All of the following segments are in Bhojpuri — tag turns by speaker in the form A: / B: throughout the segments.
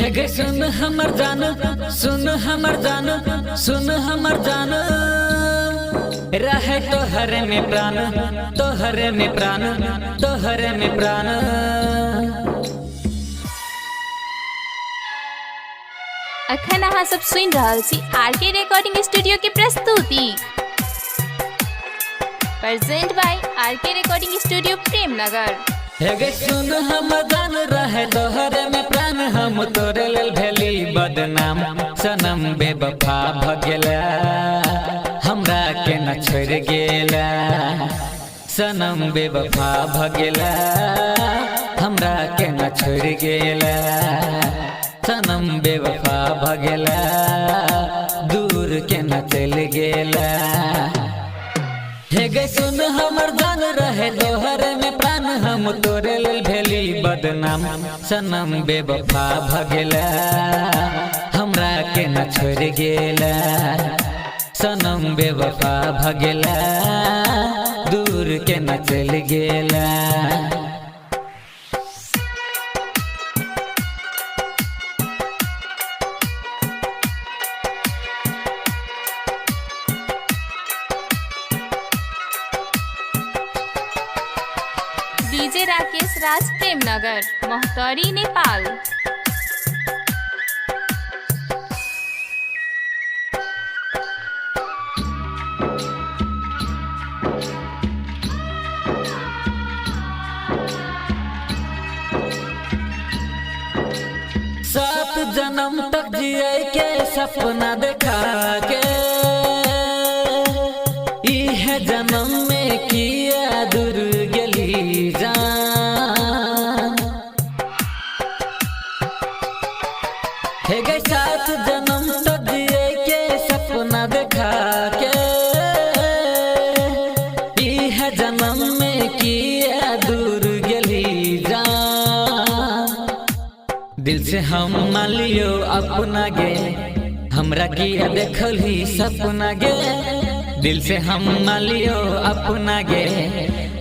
A: हे गे सुन हमर जान, सुन हमर जान, सुन हमर जान, रहे तोहरे में प्राण, तोहरे में प्राण, तोहरे में प्राण।
B: अखन अहाँ सब सुन रहल छी आरके रिकॉर्डिंग स्टूडियो के प्रस्तुति present by RK recording studio Premnagar.
A: हे गे सुन हमर जान, रहे तोहरे में प्राण, हम तोरे लेल भेली बदनाम, सनम बेवफा भ गेला, हमरा के न छोड़ गेला, सनम बेवफा भ गेला, हमरा के न छोड़ गेला, सनम बेवफा भ गेला, दूर के न चल गेला। हे गे सुन हमर जान, रहे तोहरे में प्राण, हम तोरे लेल भेली बदनाम, सनम बेवफा भ गेला, हमरा के न छोड़ गेला, सनम बेवफा भ गेला, दूर के न चल गेला।
B: डीजे राकेश राज प्रेमनगर, मोहतौरी नेपाल।
A: सात जन्म तक जिए के सपना देखा के, इह जन्म में किया दूर गेली जान। हे गे सात जन्म तक जिए के सपना देखा के, इह जन्म में किया दूर गेली जान। दिल से हम मान लियो अपना गे, हमरा किया देखल ही सपना गे, दिल से हम मान लियो अपना गे,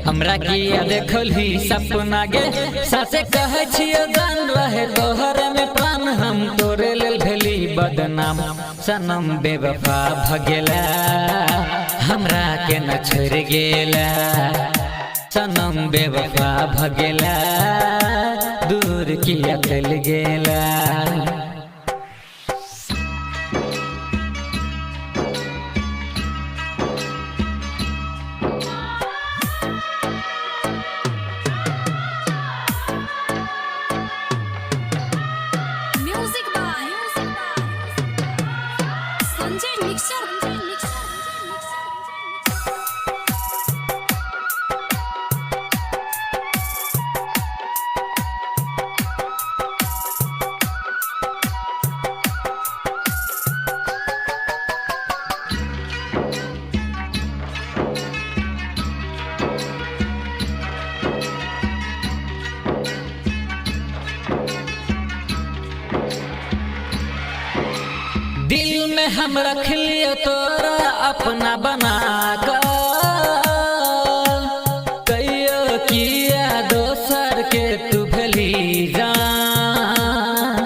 A: हमरा किया देखल ही सपना गे। सासे कहे छियो जान, रहे तोहरे में प्राण, हम तोरे लेल भेली बदनाम, सनम बेवफा भ गेला, हमरा के न छोड़ गेला, सनम बेवफा भ गेला, दूर किया चल गेला।
B: Music by Sanjay mixer.
A: दिल में हम रख लियो तोरा अपना बना कर, कहियो किया दोसर के तू भेली जान।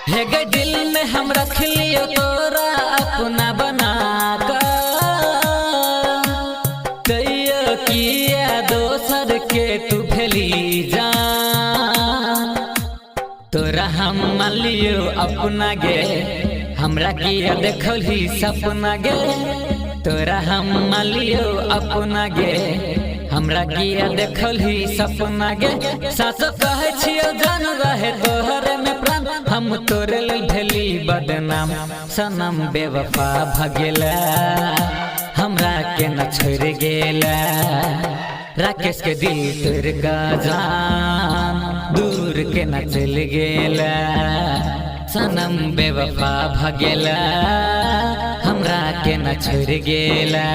A: हे गे दिल में हम रख लियो तोरा अपना बना कर, कहियो किया दोसर के तू भेली जान। तोरा हम मान लियो अपना गे, हमरा किया देखल ही सपना गे, तोरा हम मान लियो अपना गे, हमरा किया देखल ही सपना गे। सासो कहे छियो जान, रहे तोहरे में प्राण, हम तोरे लेल भेली बदनाम, सनम बेवफा भ गेला, हमरा के न छोड़ गेला, राकेश के दिल तोड़ का जान, दूर के न चल गेला, सनम बेवफा भ गेला, हमरा के न छोड़ गेला।